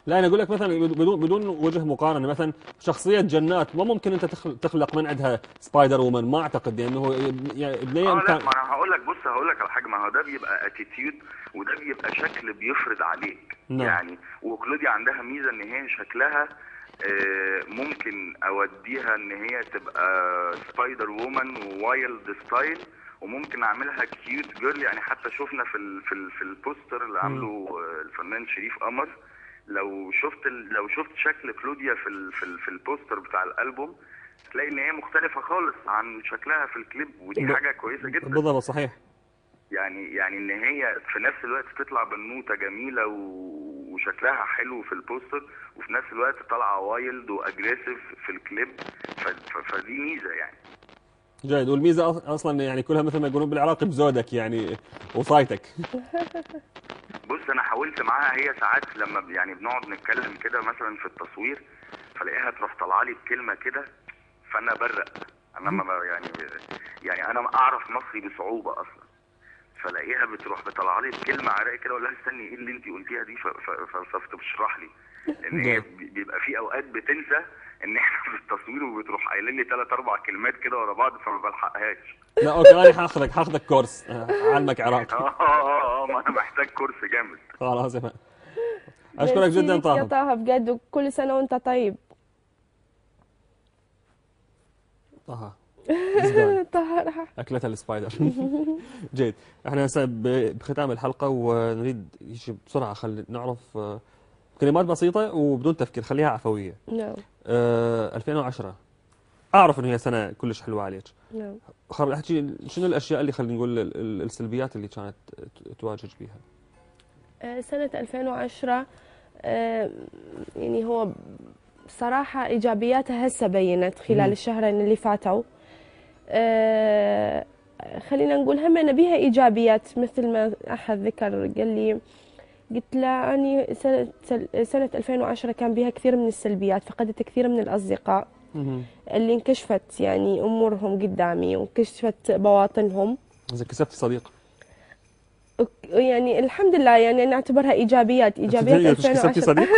لا انا اقول لك مثلا بدون وجه مقارنه، مثلا شخصيه جنات ما ممكن انت تخلق من عندها سبايدر وومن، ما اعتقد، لانه يعني بنيه اه لا، امكان. ما انا هقول لك، بص هقول لك على حاجه، ما هو ده بيبقى اتيتيود، وده بيبقى شكل بيفرض عليك نعم. يعني. وكلوديا عندها ميزه ان هي شكلها ممكن اوديها ان هي تبقى سبايدر وومن ووايلد ستايل، وممكن اعملها كيوت جيرل يعني. حتى شفنا في البوستر اللي مم. عامله الفنان شريف قمر، لو شفت شكل كلوديا في البوستر بتاع الالبوم، تلاقي ان هي مختلفة خالص عن شكلها في الكليب، ودي ب- حاجة كويسة جدا. بالضبط صحيح. يعني ان هي في نفس الوقت تطلع بنوتة جميلة وشكلها حلو في البوستر، وفي نفس الوقت طالعة وايلد واجريسيف في الكليب. فدي ميزة يعني. جيد. والميزه اصلا يعني كلها مثل ما يقولون بالعراقي بزودك يعني، وصايتك. بص انا حاولت معاها، هي ساعات لما يعني بنقعد نتكلم كده مثلا في التصوير، فلاقيها تروح طالعه لي بكلمه كده، فانا برق. انا ما يعني انا اعرف مصري بصعوبه اصلا، فلاقيها بتروح بطلع لي بكلمه عراقي كده، اقول لها استني ايه اللي انت قلتيها دي، فبتشرح لي. لان هي جيد. بيبقى في اوقات بتنسى ان احنا في التصوير، وبتروح قايله لي ثلاث اربع كلمات كده ورا بعض، فما بلحقهاش. لا اوكي، انا حاخذك كورس اعلمك عراقي. ما انا محتاج كورس جامد. خلاص يا فندم. اشكرك ميرسي جدا لك يا طه. طه بجد، وكل سنة وانت طيب. طه ازدان طه راح. اكلتها السبايدر. جيد. احنا هسه بختام الحلقه ونريد شيء بسرعه، خلي نعرف كلمات بسيطه وبدون تفكير، خليها عفويه. نعم. 2010 اعرف انه هي سنه كلش حلوه عليك. نعم. احكي شنو الاشياء اللي خلينا نقول السلبيات اللي كانت تواجهك بيها؟ سنة 2010 يعني هو بصراحة إيجابياتها هسه بينت خلال مهم. الشهرين اللي فاتوا. خلينا نقول هم بيها إيجابيات، مثل ما أحد ذكر قال لي، قلت له أني سنة 2010 كان بها كثير من السلبيات، فقدت كثير من الأصدقاء مهم. اللي انكشفت يعني أمورهم قدامي وانكشفت بواطنهم. اذا كسبت صديق. يعني الحمد لله، يعني نعتبرها إيجابيات كسبتي 2010. صديق؟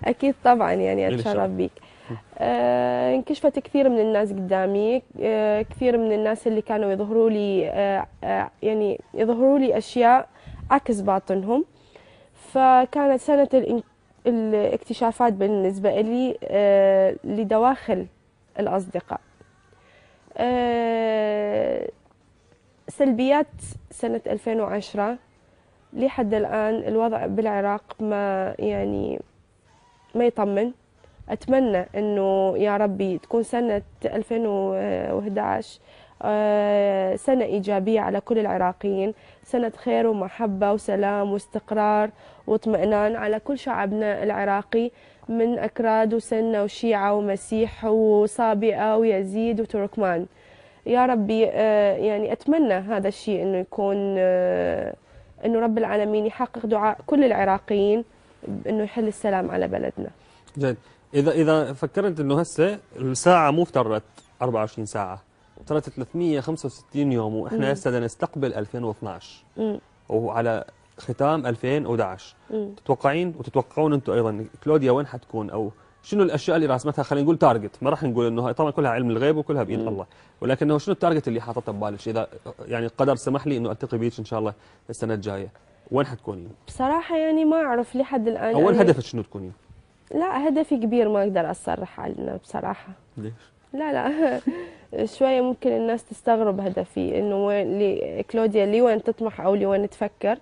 أكيد طبعا، يعني إيه أتشرف الشرف. بيك. انكشفت كثير من الناس قدامي، كثير من الناس اللي كانوا يظهروا لي يعني يظهروا لي أشياء عكس باطنهم. فكانت سنة الاكتشافات بالنسبة لي لدواخل الأصدقاء. آه، سلبيات سنة 2010 لحد الآن الوضع بالعراق ما يعني ما يطمن. أتمنى أنه يا ربي تكون سنة 2011 سنة إيجابية على كل العراقيين، سنة خير ومحبة وسلام واستقرار واطمئنان على كل شعبنا العراقي، من أكراد وسنة وشيعة ومسيح وصابئة ويزيد وتركمان. يا ربي يعني أتمنى هذا الشيء أنه يكون أنه رب العالمين يحقق دعاء كل العراقيين، أنه يحل السلام على بلدنا. جيد. اذا فكرت انه هسه الساعه مو افترت 24 ساعه، افترت 365 يوم، واحنا مم. هسه بدنا نستقبل 2012 مم. وعلى ختام 2011. مم. تتوقعين وتتوقعون انتم ايضا كلوديا وين حتكون، او شنو الاشياء اللي راسمتها؟ خلينا نقول تارجت، ما راح نقول انه هاي طبعا كلها علم الغيب وكلها بايد مم. الله، ولكنه شنو التارجت اللي حاططه ببالك؟ اذا يعني القدر سمح لي انه التقي بيك ان شاء الله السنه الجايه، وين حتكونين؟ بصراحة يعني ما أعرف لحد الآن او وين أنا. هدفك شنو تكونين؟ لا، هدفي كبير ما أقدر أصرح عنه بصراحة. ليش؟ لا لا. شوية ممكن الناس تستغرب هدفي، إنه وين كلوديا لي وين تطمح أو لي وين تفكر.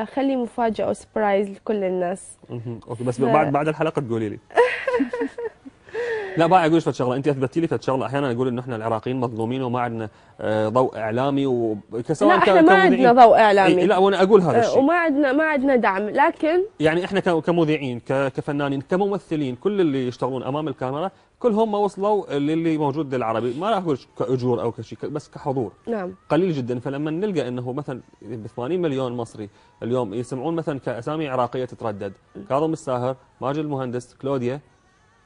خلي مفاجأة وسبرايز لكل الناس. اوكي، بس ف... بعد الحلقه تقولي لي. لا بقى اقول لك شغله، انت اثبتي لي شغله. احيانا نقول انه احنا العراقيين مظلومين وما عندنا ضوء اعلامي، لا، وسواء احنا ما عندنا كمذيعين. ضوء اي إعلامي. لا، وانا اقول هذا الشيء. وما عندنا دعم، لكن يعني احنا كمذيعين، كفنانين، كممثلين، كل اللي يشتغلون امام الكاميرا كلهم ما وصلوا للي موجود للعربي. ما راح اقول كاجور او كشيء، بس كحضور نعم. قليل جدا. فلما نلقى انه مثلا ب 80 مليون مصري اليوم يسمعون مثلا كاسامي عراقيه تتردد، كاظم الساهر، ماجد المهندس، كلوديا،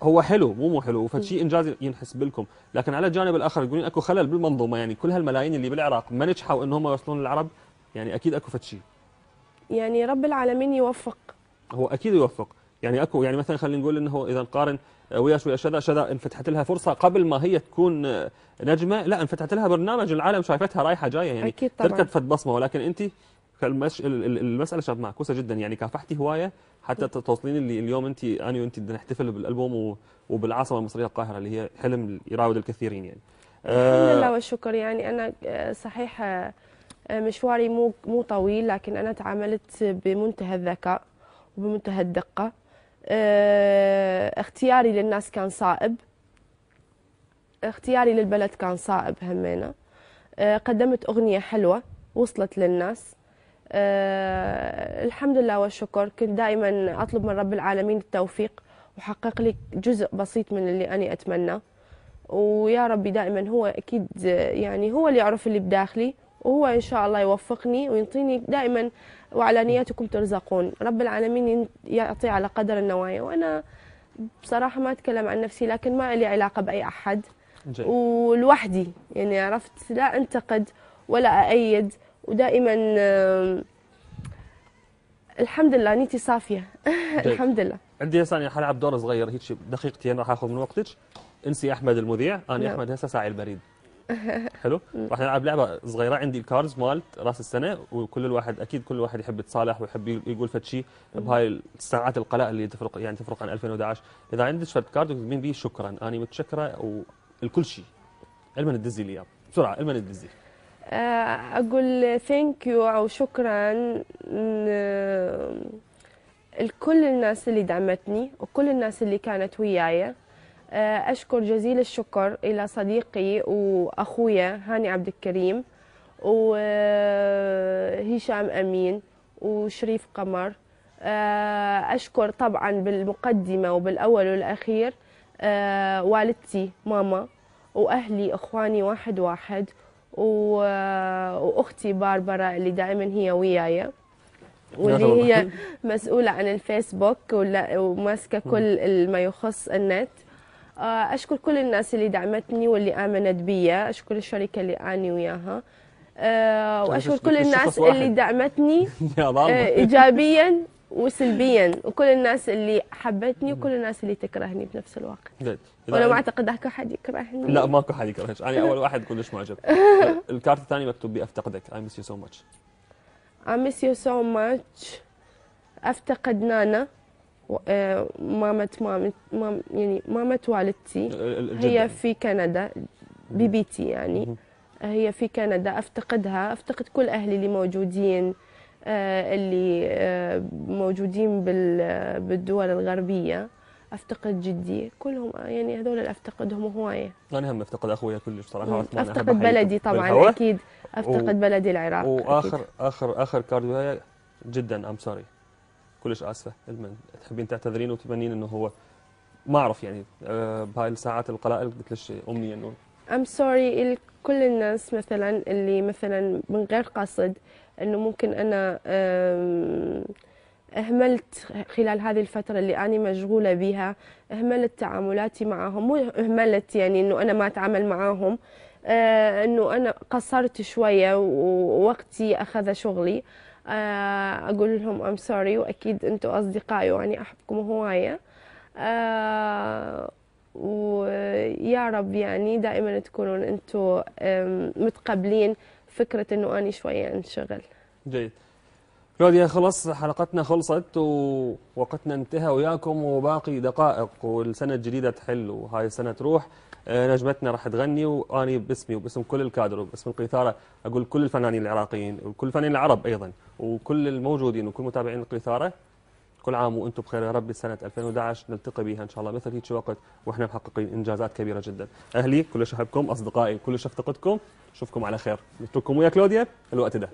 هو حلو مو حلو، فشيء انجاز ينحس بالكم. لكن على الجانب الاخر يقولون اكو خلل بالمنظومه، يعني كل هالملايين اللي بالعراق ما نجحوا انهم يوصلون للعرب، يعني اكيد اكو فد شيء. يعني رب العالمين يوفق هو اكيد يوفق، يعني اكو يعني مثلا خلينا نقول انه اذا نقارن ويا شويه شذا انفتحت لها فرصه قبل ما هي تكون نجمه، لا انفتحت لها برنامج العالم شايفتها رايحه جايه، يعني أكيد طبعاً. تركت فد بصمه. ولكن انت المساله شاب معكوسه جدا، يعني كافحتي هوايه حتى توصلين اللي اليوم انا وانت بدنا نحتفل بالالبوم وبالعاصمه المصريه القاهره اللي هي حلم يراود الكثيرين يعني. الحمد لله والشكر. يعني أنا صحيح مشواري مو طويل، لكن أنا تعاملت بمنتهى الذكاء وبمنتهى الدقة. اختياري للناس كان صائب، اختياري للبلد كان صائب همينة. قدمت أغنية حلوة وصلت للناس. الحمد لله والشكر. كنت دائما أطلب من رب العالمين التوفيق وحقق لي جزء بسيط من اللي أنا أتمناه، ويا ربي دائما هو أكيد يعني هو اللي يعرف اللي بداخلي، وهو إن شاء الله يوفقني وينطيني دائما، وعلى نياتكم ترزقون. رب العالمين يعطي على قدر النوايا. وأنا بصراحة ما أتكلم عن نفسي، لكن ما لي علاقة بأي أحد جيد. ولوحدي، يعني عرفت، لا أنتقد ولا أأيد، ودائما الحمد لله نيتي صافية. الحمد لله. عندي هسه انا حلعب دور صغير هيك دقيقتين راح اخذ من وقتك. انسي احمد المذيع، انا نعم. احمد هسه ساعي البريد. حلو. راح نلعب لعبه صغيره، عندي الكاردز مالت راس السنه، وكل الواحد اكيد كل واحد يحب يتصالح ويحب يقول فد شيء بهاي الساعات القلاء اللي تفرق عن 2011. اذا عندك فد كارد وتكتبين بيه شكرا انا متشكره والكل شيء، علما تدزي لي اياه بسرعه، علما تدزي. أقول ثانك يو أو شكرا لكل الناس اللي دعمتني وكل الناس اللي كانت وياي. أشكر جزيل الشكر إلى صديقي وأخويا هاني عبد الكريم وهشام أمين وشريف قمر. أشكر طبعا بالمقدمة وبالأول والأخير والدتي ماما وأهلي أخواني واحد واحد وأختي باربرا اللي دائما هي وياي، واللي هي مسؤولة عن الفيسبوك وماسكة كل ما يخص النت. أشكر كل الناس اللي دعمتني واللي آمنت بي. أشكر الشركة اللي أنا وياها. وأشكر كل الناس اللي دعمتني إيجابيا وسلبيا، وكل الناس اللي حبتني وكل الناس اللي تكرهني بنفس الوقت. وانا ما اعتقد اكو حد يكرهني. لا ماكو حد يكرهك، انا اول واحد كلش معجب. الكارت الثاني مكتوب بي افتقدك. I miss you so much. I miss you so much. افتقد نانا، يعني مامة والدتي. هي في كندا، بيبيتي يعني. هي في كندا، افتقدها. افتقد كل اهلي اللي موجودين، اللي موجودين بالدول الغربية. افتقد جدي، كلهم يعني هذول اللي افتقدهم هوايه. انا هم افتقد اخويا كلش صراحه. افتقد بلدي طبعا اكيد، افتقد بلدي العراق. واخر اخر كارد وياي جدا ام سوري، كلش اسفه. تحبين تعتذرين وتبنين انه هو ما اعرف يعني بهاي الساعات القلائل قلت لش امنيه انه ام سوري لكل الناس مثلا اللي مثلا من غير قصد، انه ممكن انا أهملت خلال هذه الفترة اللي أنا مشغولة بها، أهملت تعاملاتي معهم. مو أهملت يعني إنه أنا ما أتعامل معهم، إنه أنا قصرت شوية ووقتي أخذ شغلي. أقول لهم I'm sorry، وأكيد أنتم أصدقائي وأنا أحبكم هواية. ويا رب يعني دائما تكونون أنتم متقبلين فكرة إنه أنا شوية انشغل. جيد. كلوديا خلص حلقتنا خلصت ووقتنا انتهى وياكم، وباقي دقائق والسنة الجديدة تحل وهاي السنة تروح. نجمتنا راح تغني، واني باسمي وباسم كل الكادر وباسم القيثارة اقول كل الفنانين العراقيين وكل الفنانين العرب ايضا وكل الموجودين وكل متابعين القيثارة، كل عام وانتم بخير يا رب. سنة 2011 نلتقي بها ان شاء الله مثل هيك وقت واحنا محققين انجازات كبيرة جدا. اهلي كلش احبكم، اصدقائي كلش افتقدكم، اشوفكم على خير. نترككم ويا كلوديا الوقت ده.